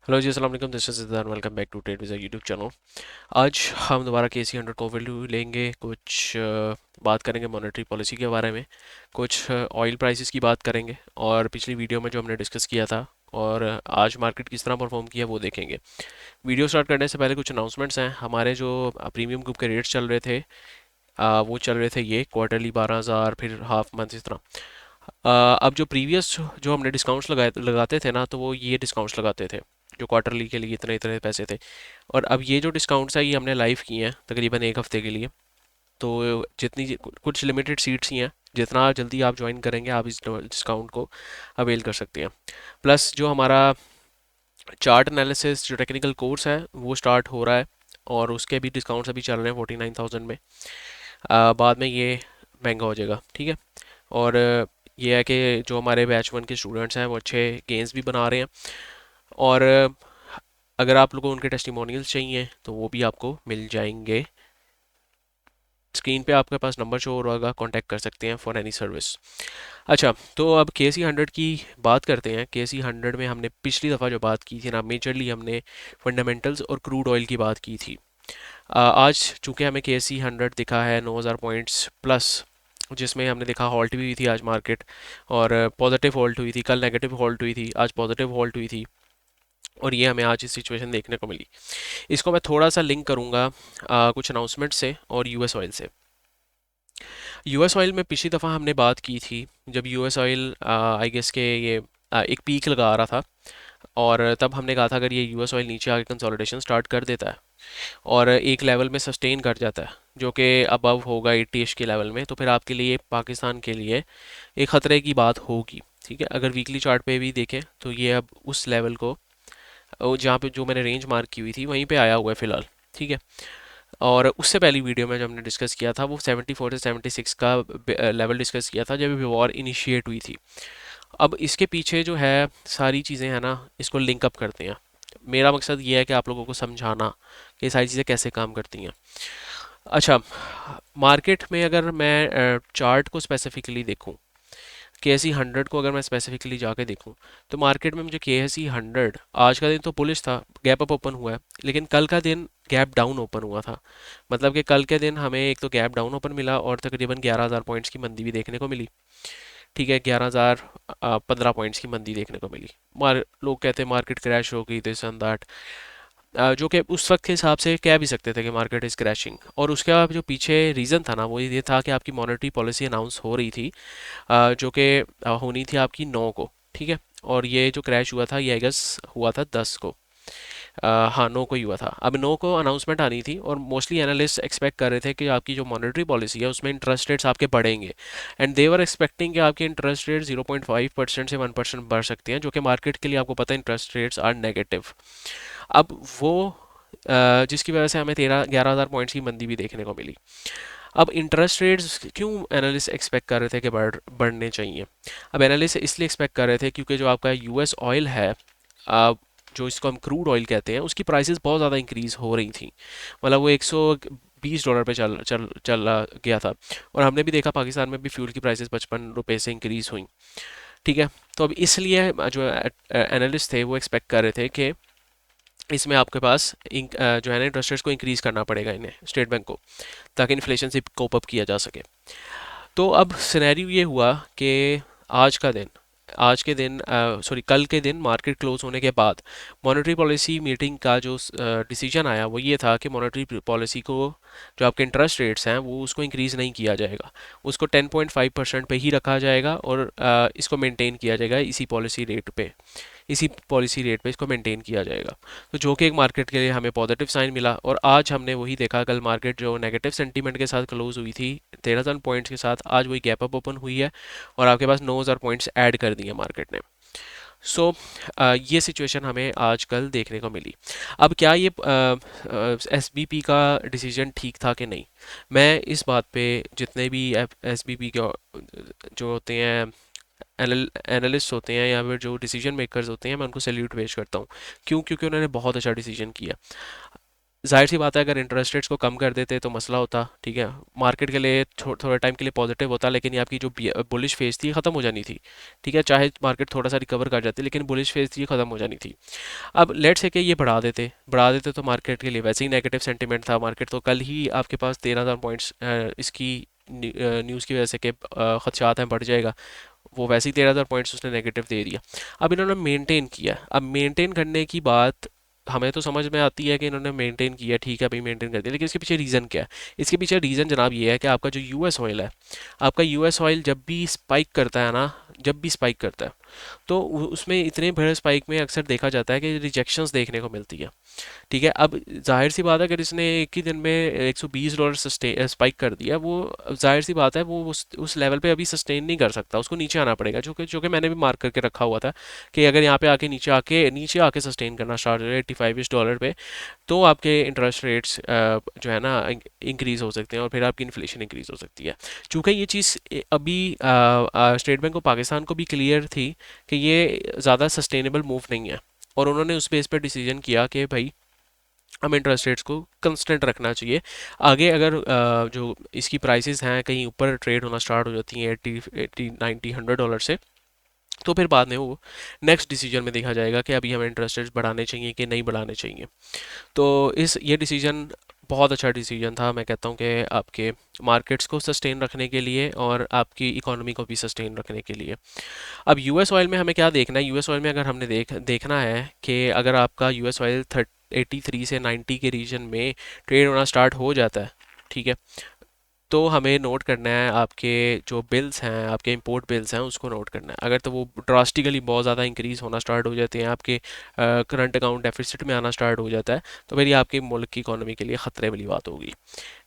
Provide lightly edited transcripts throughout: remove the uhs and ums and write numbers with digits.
Hello ji, अस्सलाम वालेकुम। This is Siddharth. Welcome back to trade visa YouTube channel. आज हम दोबारा KC 100 को वैल्यू लेंगे। कुछ बात करेंगे मॉनेटरी पॉलिसी के बारे में, कुछ ऑयल प्राइसेस की बात करेंगे, और पिछली वीडियो में जो हमने डिस्कस किया था और आज मार्केट किस तरह परफॉर्म किया वो देखेंगे। वीडियो स्टार्ट करने से पहले कुछ अनाउंसमेंट्स हैं। हमारे जो प्रीमियम ग्रुप के रेट्स चल रहे थे, वो चल रहे थे ये क्वार्टरली 12,000, फिर हाफ मंथ, इस तरह। अब जो प्रीवियस जो हमने डिस्काउंट्स लगाते थे ना, तो वो ये डिस्काउंट्स लगाते थे जो क्वार्टरली के लिए इतने इतने पैसे थे। और अब ये जो डिस्काउंट्स है ये हमने लाइव किए हैं तकरीबन एक हफ्ते के लिए। तो कुछ लिमिटेड सीट्स ही हैं। जितना जल्दी आप ज्वाइन करेंगे आप इस डिस्काउंट को अवेल कर सकते हैं। प्लस जो हमारा चार्ट एनालिसिस जो टेक्निकल कोर्स है वो स्टार्ट हो रहा है, और उसके भी डिस्काउंट्स अभी चल रहे हैं 49,000 में। बाद में ये महंगा हो जाएगा, ठीक है। और ये है कि जो हमारे बैच 1 के स्टूडेंट्स हैं वो अच्छे गेंस भी बना रहे हैं। और अगर आप लोगों को उनके टेस्टिमोनियल्स चाहिए तो वो भी आपको मिल जाएंगे। स्क्रीन पे आपके पास नंबर शो हो रहा होगा, कांटेक्ट कर सकते हैं फॉर एनी सर्विस। अच्छा, तो अब KC 100 की बात करते हैं। KC 100 में हमने पिछली दफ़ा जो बात की थी ना, मेजरली हमने फंडामेंटल्स और क्रूड ऑयल की बात की थी। आज चूंकि हमें KC 100 दिखा है 9,000 पॉइंट्स प्लस, जिसमें हमने देखा हॉल्ट भी हुई थी आज मार्केट, और पॉजिटिव हॉल्ट हुई थी। कल नेगेटिव हॉल्ट हुई थी, आज पॉजिटिव हॉल्ट हुई थी, और ये हमें आज इस सिचुएशन देखने को मिली। इसको मैं थोड़ा सा लिंक करूँगा कुछ अनाउंसमेंट से और US ऑयल से। US ऑयल में पिछली दफ़ा हमने बात की थी जब US ऑयल आई गेस के ये एक पीक लगा रहा था, और तब हमने कहा था अगर ये US ऑयल नीचे आके कंसोलिडेशन स्टार्ट कर देता है और एक लेवल में सस्टेन कर जाता है जो कि अबव होगा 80 के लेवल में, तो फिर आपके लिए पाकिस्तान के लिए एक ख़तरे की बात होगी। ठीक है, अगर वीकली चार्ट पे भी देखें तो ये अब उस लेवल को, जहाँ पे जो मैंने रेंज मार्क की हुई थी वहीं पे आया हुआ है फ़िलहाल। ठीक है। और उससे पहली वीडियो में जो हमने डिस्कस किया था वो 74 से 76 का लेवल डिस्कस किया था जब वॉर इनिशिएट हुई थी। अब इसके पीछे जो है सारी चीज़ें हैं ना, इसको लिंक अप करते हैं। मेरा मकसद ये है कि आप लोगों को समझाना कि ये सारी चीज़ें कैसे काम करती हैं। अच्छा, मार्केट में अगर मैं चार्ट को स्पेसिफिकली देखूं, KC 100 को अगर मैं स्पेसिफिकली जाके देखूं, तो मार्केट में मुझे KC 100 आज का दिन तो बुलिश था, गैप अप ओपन हुआ है, लेकिन कल का दिन गैप डाउन ओपन हुआ था। मतलब कि कल के दिन हमें एक तो गैप डाउन ओपन मिला और तकरीबन 11,000 पॉइंट्स की मंदी भी देखने को मिली। ठीक है, 11,015 पॉइंट्स की मंदी देखने को मिली। मार लोग कहते हैं मार्केट क्रैश हो गई, दिस एंड दैट, जो कि उस वक्त के हिसाब से कह भी सकते थे कि मार्केट इज़ क्रैशिंग। और उसका जो पीछे रीज़न था ना वो ये था कि आपकी मॉनेटरी पॉलिसी अनाउंस हो रही थी, जो कि होनी थी आपकी 9 को। ठीक है, और ये जो क्रैश हुआ था ये आई गेस हुआ था 10 को। हाँ, 9 को ही हुआ था। अब 9 को अनाउंसमेंट आनी थी और मोस्टली एनालिस्ट एक्सपेक्ट कर रहे थे कि आपकी जो मॉनेटरी पॉलिसी है उसमें इंटरेस्ट रेट्स आपके बढ़ेंगे, एंड दे वर एक्सपेक्टिंग कि आपके इंटरेस्ट रेट 0.5% से 1% बढ़ सकते हैं, जो कि मार्केट के लिए आपको पता है इंटरेस्ट रेट्स आर नेगेटिव। अब वो जिसकी वजह से हमें 11,000 पॉइंट्स की मंदी भी देखने को मिली। अब इंटरेस्ट रेट्स क्यों एनालिस्ट एक्सपेक्ट कर रहे थे कि बढ़ने चाहिए? अब एनालिस्ट इसलिए एक्सपेक्ट कर रहे थे क्योंकि जो आपका US ऑयल है, जो इसको हम क्रूड ऑयल कहते हैं, उसकी प्राइसेस बहुत ज़्यादा इंक्रीज़ हो रही थी। मतलब वो $120 पे चल चल चला गया था। और हमने भी देखा पाकिस्तान में भी फ्यूल की प्राइसेस 55 रुपये से इंक्रीज़ हुई। ठीक है, तो अब इसलिए जो एनालिस्ट थे वो एक्सपेक्ट कर रहे थे कि इसमें आपके पास जो है ना इंटरेस्ट रेट्स को इंक्रीज़ करना पड़ेगा इन्हें, स्टेट बैंक को, ताकि इन्फ्लेशन से कोप अप किया जा सके। तो अब सिनेरियो ये हुआ कि आज का दिन आज के दिन सॉरी कल के दिन मार्केट क्लोज होने के बाद मॉनेटरी पॉलिसी मीटिंग का जो डिसीजन आया वो ये था कि मॉनेटरी पॉलिसी को, जो आपके इंटरेस्ट रेट्स हैं वो उसको इंक्रीज़ नहीं किया जाएगा। उसको 10.5% पे ही रखा जाएगा, और इसको मेंटेन किया जाएगा इसी पॉलिसी रेट पे इसको मेंटेन किया जाएगा। तो जो कि एक मार्केट के लिए हमें पॉजिटिव साइन मिला, और आज हमने वही देखा। कल मार्केट जो नेगेटिव सेंटीमेंट के साथ क्लोज हुई थी 13,000 पॉइंट्स के साथ, आज वही गैप अप ओपन हुई है और आपके पास 9,000 पॉइंट्स ऐड कर दिए मार्केट ने। सो ये सिचुएशन हमें आजकल देखने को मिली। अब क्या ये SBP का डिसीजन ठीक था कि नहीं, मैं इस बात पे जितने भी SBP के जो होते हैं एनालिस्ट होते हैं या फिर जो डिसीजन मेकर्स होते हैं, मैं उनको सैल्यूट पेश करता हूँ। क्यों? क्योंकि उन्होंने बहुत अच्छा डिसीजन किया। जाहिर सी बात है अगर इंटरेस्ट रेट्स को कम कर देते तो मसला होता, ठीक है, मार्केट के लिए थोड़े टाइम के लिए पॉजिटिव होता, लेकिन ये आपकी जो बुलिश फेज थी ख़त्म हो जानी थी, ठीक है, चाहे मार्केट थोड़ा सा रिकवर कर जाती लेकिन बुलिश फेज थी ये ख़त्म हो जानी थी। अब लेट्स से कि ये बढ़ा देते तो मार्केट के लिए वैसे ही नेगेटिव सेंटीमेंट था, मार्केट तो कल ही आपके पास 13,000 पॉइंट्स इसकी न्यूज़ की वजह से कि खदशात हैं बढ़ जाएगा, वो वैसे ही 13,000 पॉइंट्स उसने नेगेटिव दे दिया। अब इन्होंने मेंटेन किया, अब मेंटेन करने की बात हमें तो समझ में आती है कि इन्होंने मेंटेन किया, ठीक है भाई मेंटेन कर दिया, लेकिन इसके पीछे रीज़न क्या है? इसके पीछे रीज़न जनाब ये है कि आपका जो यूएस ऑयल है, आपका यूएस ऑयल जब भी स्पाइक करता है ना, जब भी स्पाइक करता है तो उसमें इतने बड़े स्पाइक में अक्सर देखा जाता है कि रिजेक्शंस देखने को मिलती है, ठीक है। अब जाहिर सी बात है अगर इसने एक ही दिन में $120 स्पाइक कर दिया, वो जाहिर सी बात है वो उस लेवल पे अभी सस्टेन नहीं कर सकता, उसको नीचे आना पड़ेगा, जो कि मैंने भी मार्क करके रखा हुआ था कि अगर यहाँ पे आके नीचे आके सस्टेन करना स्टार्ट हो जाए $85 पे, तो आपके इंटरेस्ट रेट्स जो है ना इंक्रीज़ हो सकते हैं और फिर आपकी इन्फ्लेशन इंक्रीज़ हो सकती है। चूँकि ये चीज़ अभी स्टेट बैंक ऑफ पाकिस्तान को भी क्लियर थी कि ये ज़्यादा सस्टेनेबल मूव नहीं है, और उन्होंने उस बेस पर डिसीजन किया कि भाई हम इंटरेस्ट रेट्स को कंस्टेंट रखना चाहिए। आगे अगर जो इसकी प्राइसेस हैं कहीं ऊपर ट्रेड होना स्टार्ट हो जाती हैं 80 80 90 100 डॉलर से, तो फिर बाद में वो नेक्स्ट डिसीजन में देखा जाएगा कि अभी हमें इंटरेस्ट रेट्स बढ़ाने चाहिए कि नहीं बढ़ाने चाहिए। तो इस ये डिसीजन बहुत अच्छा डिसीजन था, मैं कहता हूँ कि आपके मार्केट्स को सस्टेन रखने के लिए और आपकी इकोनॉमी को भी सस्टेन रखने के लिए। अब यूएस ऑयल में हमें क्या देखना है? यूएस ऑयल में अगर हमने देखना है कि अगर आपका यूएस ऑयल 83 से 90 के रीजन में ट्रेड होना स्टार्ट हो जाता है, ठीक है, तो हमें नोट करना है आपके जो बिल्स हैं, आपके इंपोर्ट बिल्स हैं उसको नोट करना है। अगर तो वो ड्रास्टिकली बहुत ज़्यादा इंक्रीज़ होना स्टार्ट हो जाते हैं, आपके करंट अकाउंट डेफिसिट में आना स्टार्ट हो जाता है, तो फिर ये आपके मुल्क की इकोनॉमी के लिए ख़तरे वाली बात होगी,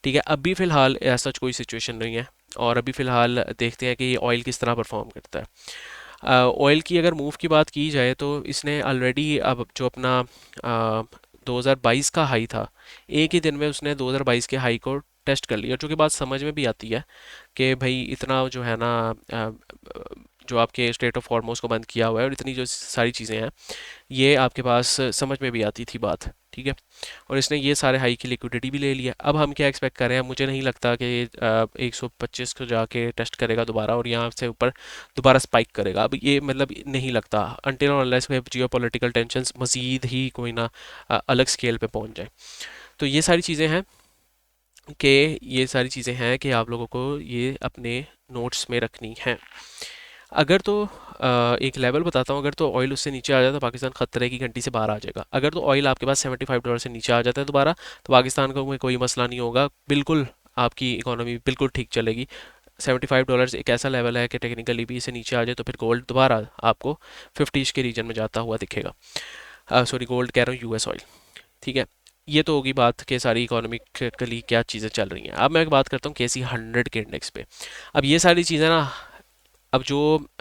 ठीक है। अभी फ़िलहाल ऐसा कोई सिचुएशन नहीं है, और अभी फ़िलहाल देखते हैं कि ये ऑयल किस तरह परफॉर्म करता है। ऑयल की अगर मूव की बात की जाए तो इसने ऑलरेडी अब जो अपना 2022 का हाई था, एक ही दिन में उसने 2022 के हाई को टेस्ट कर लिया, जो कि बात समझ में भी आती है कि भाई इतना जो है ना जो आपके स्टेट ऑफ हॉर्मोज को बंद किया हुआ है और इतनी जो सारी चीज़ें हैं, ये आपके पास समझ में भी आती थी बात, ठीक है। और इसने ये सारे हाई की लिक्विडिटी भी ले लिया। अब हम क्या एक्सपेक्ट कर रहे हैं? मुझे नहीं लगता कि 125 को जाके टेस्ट करेगा दोबारा और यहाँ से ऊपर दोबारा स्पाइक करेगा, अब ये मतलब नहीं लगता, अनटिल और अनलेस कोई जियो पॉलिटिकल टेंशन मज़ीद ही कोई ना अलग स्केल पे पहुंच जाए। तो ये सारी चीज़ें हैं कि आप लोगों को ये अपने नोट्स में रखनी हैं। अगर तो एक लेवल बताता हूँ, अगर तो ऑयल उससे नीचे आ जाता है पाकिस्तान खतरे की घंटी से बाहर आ जाएगा। अगर तो ऑयल आपके पास $75 से नीचे आ जाता है दोबारा, तो पाकिस्तान को कोई मसला नहीं होगा, बिल्कुल आपकी इकोनॉमी बिल्कुल ठीक चलेगी। $75 एक ऐसा लेवल है कि टेक्निकली भी इसे नीचे आ जाए तो फिर गोल्ड दोबारा आपको 50 के रीजन में जाता हुआ दिखेगा। सॉरी, गोल्ड कह रहा हूँ, यूएस ऑयल, ठीक है। ये तो होगी बात कि सारी इकोनॉमिकली क्या चीज़ें चल रही हैं। अब मैं बात करता हूँ KC 100 के इंडेक्स पे। अब ये सारी चीज़ें ना, अब जो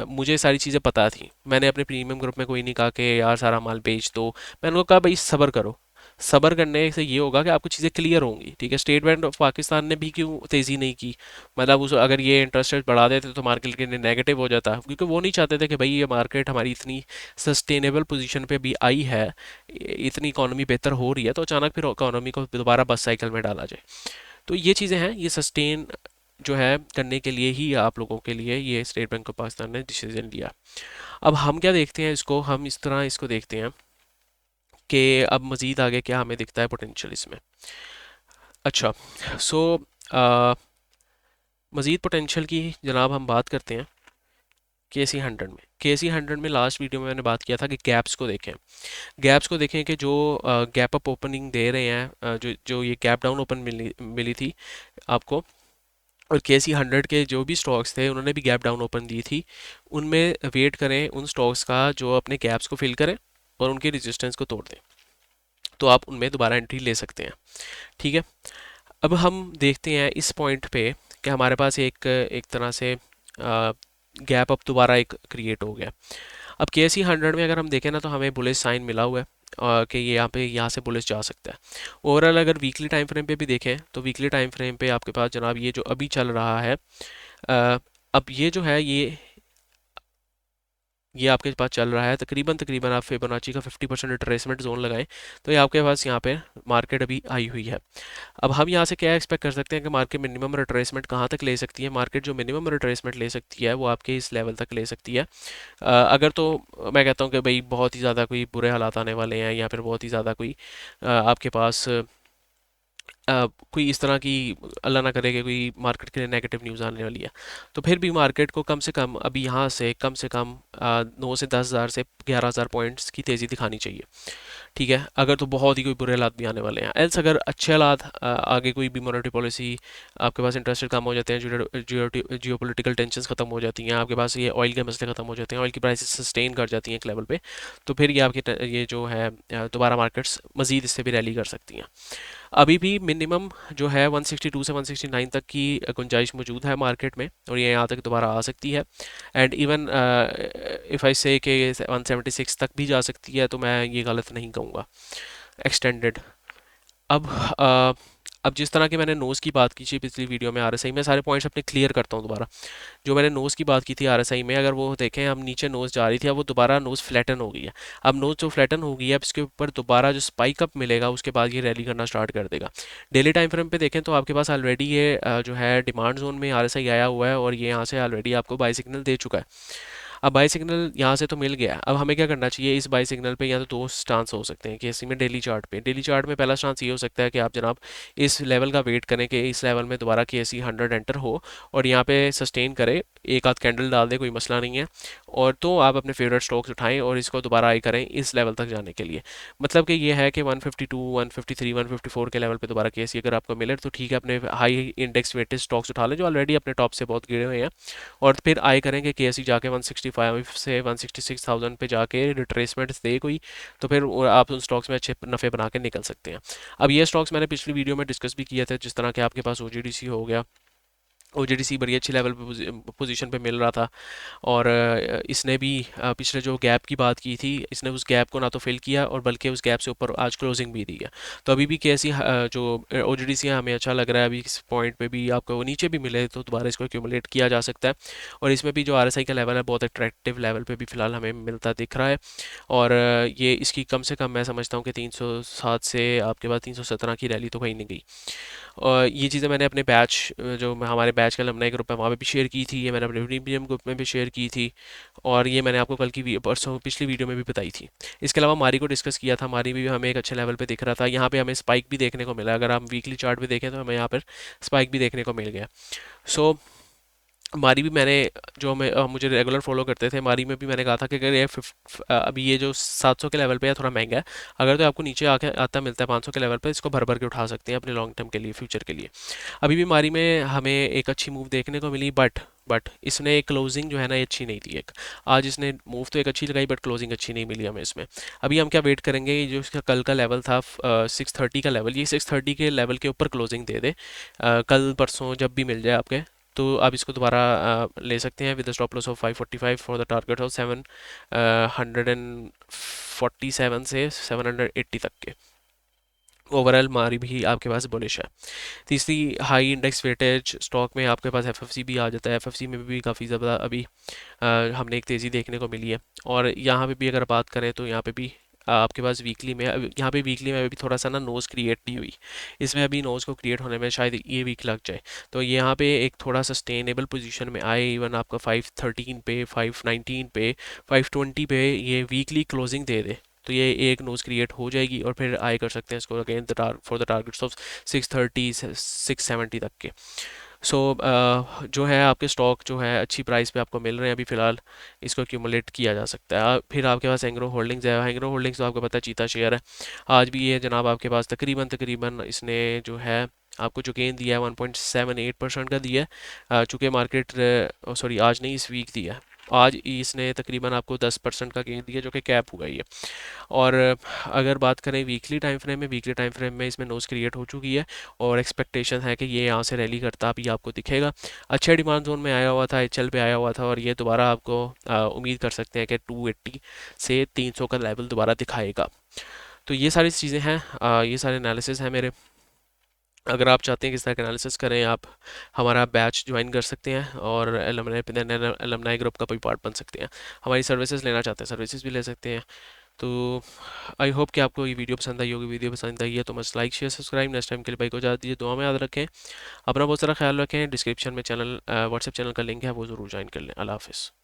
मुझे सारी चीज़ें पता थी, मैंने अपने प्रीमियम ग्रुप में कोई नहीं कहा कि यार सारा माल बेच दो, मैंने उनको कहा भाई सब्र करो। सब्र करने से ये होगा कि आपको चीज़ें क्लियर होंगी, ठीक है। स्टेट बैंक ऑफ पाकिस्तान ने भी क्यों तेज़ी नहीं की? मतलब उस अगर ये इंटरेस्ट रेट बढ़ा देते तो मार्केट के लिए नेगेटिव हो जाता, क्योंकि वो नहीं चाहते थे कि भाई ये मार्केट हमारी इतनी सस्टेनेबल पोजीशन पे भी आई है, इतनी इकोनॉमी बेहतर हो रही है, तो अचानक फिर इकोनॉमी को दोबारा बस साइकिल में डाला जाए। तो ये चीज़ें हैं, ये सस्टेन जो है करने के लिए ही आप लोगों के लिए ये स्टेट बैंक ऑफ पाकिस्तान ने डिसीजन लिया। अब हम क्या देखते हैं इसको, हम इस तरह इसको देखते हैं कि अब मज़ीद आगे क्या हमें दिखता है पोटेंशियल इसमें। अच्छा, सो मज़ीद पोटेंशियल की जनाब हम बात करते हैं KC 100 में लास्ट वीडियो में मैंने बात किया था कि गैप्स को देखें कि जो गैप अप ओपनिंग दे रहे हैं, जो जो ये गैप डाउन ओपन मिली मिली थी आपको, और KC 100 के जो भी स्टॉक्स थे उन्होंने भी गैप डाउन ओपन दी थी, उनमें वेट करें उन स्टॉक्स का जो अपने गैप्स को फिल करें और उनके रेजिस्टेंस को तोड़ दें, तो आप उनमें दोबारा एंट्री ले सकते हैं, ठीक है। अब हम देखते हैं इस पॉइंट पे कि हमारे पास एक एक तरह से गैप अप दोबारा एक क्रिएट हो गया। अब KC 100 में अगर हम देखें ना, तो हमें बुलिश साइन मिला हुआ है कि ये यहाँ से बुलिश जा सकता है। ओवरऑल अगर वीकली टाइम फ्रेम पे भी देखें तो वीकली टाइम फ्रेम पे आपके पास जनाब ये जो अभी चल रहा है, अब ये जो है ये ये आपके पास चल रहा है तकरीबन तकरीबन आप फिबोनाची का 50% रिट्रेसमेंट जोन लगाएं तो ये आपके पास यहाँ पे मार्केट अभी आई हुई है। अब हम यहाँ से क्या एक्सपेक्ट कर सकते हैं कि मार्केट मिनिमम रिट्रेसमेंट कहाँ तक ले सकती है। मार्केट जो मिनिमम रिट्रेसमेंट ले सकती है वो आपके इस लेवल तक ले सकती है। अगर तो मैं कहता हूँ कि भाई बहुत ही ज़्यादा कोई बुरे हालात आने वाले हैं या फिर बहुत ही ज़्यादा कोई आपके पास कोई इस तरह की अल्लाह ना करे कि कोई मार्केट के लिए नेगेटिव न्यूज़ आने वाली है, तो फिर भी मार्केट को कम से कम अभी यहाँ से कम 9 से 10 हज़ार से 11 हज़ार पॉइंट्स की तेज़ी दिखानी चाहिए। ठीक है, अगर तो बहुत ही कोई बुरे हालात भी आने वाले हैं। एल्स अगर अच्छे हालात आगे कोई भी मॉनेटरी पॉलिसी आपके पास इंटरेस्ट रेट कम हो जाते हैं, जियो पोलिटिकल टेंशन खत्म हो जाती हैं, आपके पास ये ऑयल के मसले खत्म हो जाते हैं, ऑयल की प्राइसेस सस्टेन कर जाती हैं एक लेवल पे, तो फिर ये आपकी ये जो है दोबारा मार्केट्स मज़ीद इससे भी रैली कर सकती हैं। अभी भी मिनिमम जो है 162 से 169 तक की गुंजाइश मौजूद है मार्केट में और ये यहाँ तक दोबारा आ सकती है। एंड इवन इफ़ आई से कि 176 तक भी जा सकती है, तो मैं ये गलत नहीं कहूँगा एक्सटेंडेड। अब अ, अब जिस तरह की मैंने नोज़ की बात की थी पिछली वीडियो में, आरएसआई में सारे पॉइंट्स अपने क्लियर करता हूँ दोबारा। जो मैंने नोज़ की बात की थी आरएसआई में, अगर वो देखें हम नीचे नोज़ जा रही थी, अब वो दोबारा नोज़ फ्लैटन हो गई है। अब नोज़ जो फ्लैटन हो गई है, अब इसके ऊपर दोबारा जो स्पाइक अप मिलेगा उसके बाद ये रैली करना स्टार्ट कर देगा। डेली टाइम फ्रेम पे देखें तो आपके पास ऑलरेडी ये जो है डिमांड जोन में आरएसआई आया हुआ है और ये यहाँ से ऑलरेडी आपको बाई सिग्नल दे चुका है। अब बाई सिग्नल यहाँ से तो मिल गया है, अब हमें क्या करना चाहिए इस बाई सिग्नल पे? या तो दो स्टांस हो सकते हैं कि इसी में डेली चार्ट में पहला स्टांस ये हो सकता है कि आप जनाब इस लेवल का वेट करें कि इस लेवल में दोबारा के सी 100 एंटर हो और यहाँ पे सस्टेन करे, एक आध कैंडल डाल दे, कोई मसला नहीं है। और तो आप अपने फेवरेट स्टॉक्स उठाएं और इसको दोबारा आई करें इस लेवल तक जाने के लिए। मतलब कि ये है कि 152 153 154 के लेवल पे दोबारा के सी अगर आपको मिले तो ठीक है, अपने हाई इंडेक्स वेटेड स्टॉक्स उठा लें जो ऑलरेडी अपने टॉप से बहुत गिरे हुए हैं, और फिर आए करेंगे के सी जाके 165 से 166,000 पे जाके रिट्रेसमेंट दे कोई, तो फिर आप उन स्टॉक्स में अच्छे नफ़े बना के निकल सकते हैं। अब ये स्टॉक्स मैंने पिछली वीडियो में डिस्कस भी किया था, जिस तरह के आपके पास ओजीडीसी हो गया। ओजीडीसी बड़ी अच्छी लेवल पे पोजीशन पे मिल रहा था और इसने भी पिछले जो गैप की बात की थी, इसने उस गैप को ना तो फिल किया और बल्कि उस गैप से ऊपर आज क्लोजिंग भी दी है। तो अभी भी कैसी जो ओजीडीसी है हमें अच्छा लग रहा है, अभी इस पॉइंट पे भी आपको वो नीचे भी मिले तो दोबारा इसको एक्यूमुलेट किया जा सकता है। और इसमें भी जो आरएसआई का लेवल है बहुत अट्रैक्टिव लेवल पे भी फिलहाल हमें मिलता दिख रहा है। और ये इसकी कम से कम मैं समझता हूँ कि 307 से आपके पास 317 की रैली तो कहीं नहीं गई। और ये चीज़ें मैंने अपने बैच जो हमारे बैच का अलमनाई ग्रुप है वहाँ पे भी शेयर की थी, ये मैंने अपने प्रीमियम ग्रुप में भी शेयर की थी और ये मैंने आपको कल की परसों पिछली वीडियो में भी बताई थी। इसके अलावा मारी को डिस्कस किया था, मारी भी हमें एक अच्छे लेवल पे दिख रहा था, यहाँ पे हमें स्पाइक भी देखने को मिला। अगर हम वीकली चार्ट भी देखें तो हमें यहाँ पर स्पाइक भी देखने को मिल गया। सो मारी भी मैंने जो मुझे रेगुलर फॉलो करते थे, मारी में भी मैंने कहा था कि अगर ये अभी ये जो 700 के लेवल पे है थोड़ा महंगा है, अगर तो आपको नीचे आके आता मिलता है 500 के लेवल पे, इसको भर भर के उठा सकते हैं अपने लॉन्ग टर्म के लिए, फ्यूचर के लिए। अभी भी मारी में हमें एक अच्छी मूव देखने को मिली, बट इसने क्लोजिंग जो है ना ये अच्छी नहीं थी। एक आज इसने मूव तो एक अच्छी लगाई बट क्लोजिंग अच्छी नहीं मिली हमें इसमें। अभी हम क्या वेट करेंगे, ये जो इसका कल का लेवल था 630 का लेवल, ये 630 के लेवल के ऊपर क्लोजिंग दे दे कल परसों जब भी मिल जाए आपके, तो आप इसको दोबारा ले सकते हैं with stop loss of 545 for the target of 747 से 780 तक के। ओवरऑल मारी भी आपके पास बुलिश है। तीसरी हाई इंडेक्स वेटेज स्टॉक में आपके पास एफएफसी भी आ जाता है, एफएफसी में भी काफ़ी ज़्यादा अभी हमने एक तेज़ी देखने को मिली है। और यहाँ पे भी अगर बात करें तो यहाँ पे भी आपके पास वीकली में यहाँ पे वीकली में अभी थोड़ा सा ना नोज़ क्रिएट नहीं हुई, इसमें अभी नोज़ को क्रिएट होने में शायद ये वीक लग जाए। तो यहाँ पे एक थोड़ा सस्टेनेबल पोजीशन में आए, इवन आपका 513 पे, 519 पे, 520 पे ये वीकली क्लोजिंग दे दे, तो ये एक नोज़ क्रिएट हो जाएगी और फिर आए कर सकते हैं इसको again for the targets of 630 670 तक के। सो जो है आपके स्टॉक जो है अच्छी प्राइस पे आपको मिल रहे हैं अभी फ़िलहाल, इसको एक्यूमुलेट किया जा सकता है। फिर आपके पास एंग्रो होल्डिंग्स है, एंग्रो होल्डिंग्स तो आपको पता है चीता शेयर है। आज भी ये जनाब आपके पास तकरीबन तकरीबन इसने जो है आपको जो गेन दिया है 1.78% का दिया है, चूँकि मार्केट सॉरी आज नहीं इस वीक दिया है, आज इसने तकरीबन आपको 10% का गेन दिया जो कि कैप हुआ ही है। और अगर बात करें वीकली टाइम फ्रेम में, वीकली टाइम फ्रेम में इसमें नोज क्रिएट हो चुकी है और एक्सपेक्टेशन है कि ये यहाँ से रैली करता भी आपको दिखेगा। अच्छे डिमांड जोन में आया हुआ था, एचएल पे आया हुआ था और ये दोबारा आपको उम्मीद कर सकते हैं कि 280 से 300 का लेवल दोबारा दिखाएगा। तो ये सारी चीज़ें हैं, ये सारे एनालिसिस हैं मेरे। अगर आप चाहते हैं कि इस तरह का एनालिसिस करें, आप हमारा बैच ज्वाइन कर सकते हैं और एलमनाई ग्रुप का कोई पार्ट बन सकते हैं। हमारी सर्विसेज लेना चाहते हैं, सर्विसेज भी ले सकते हैं। तो आई होप कि आपको ये वीडियो पसंद आई होगी। वीडियो पसंद आई है तो मस्त like share subscribe. Next time के लिए भाई को इजाज़त दीजिए, दुआ में याद रखें, अपना बहुत सारा ख्याल रखें। डिस्क्रिप्शन में चैनल व्हाट्सएप चैनल का लिंक है, वो ज़रूर ज्वाइन कर लें। अल्लाह हाफिज़।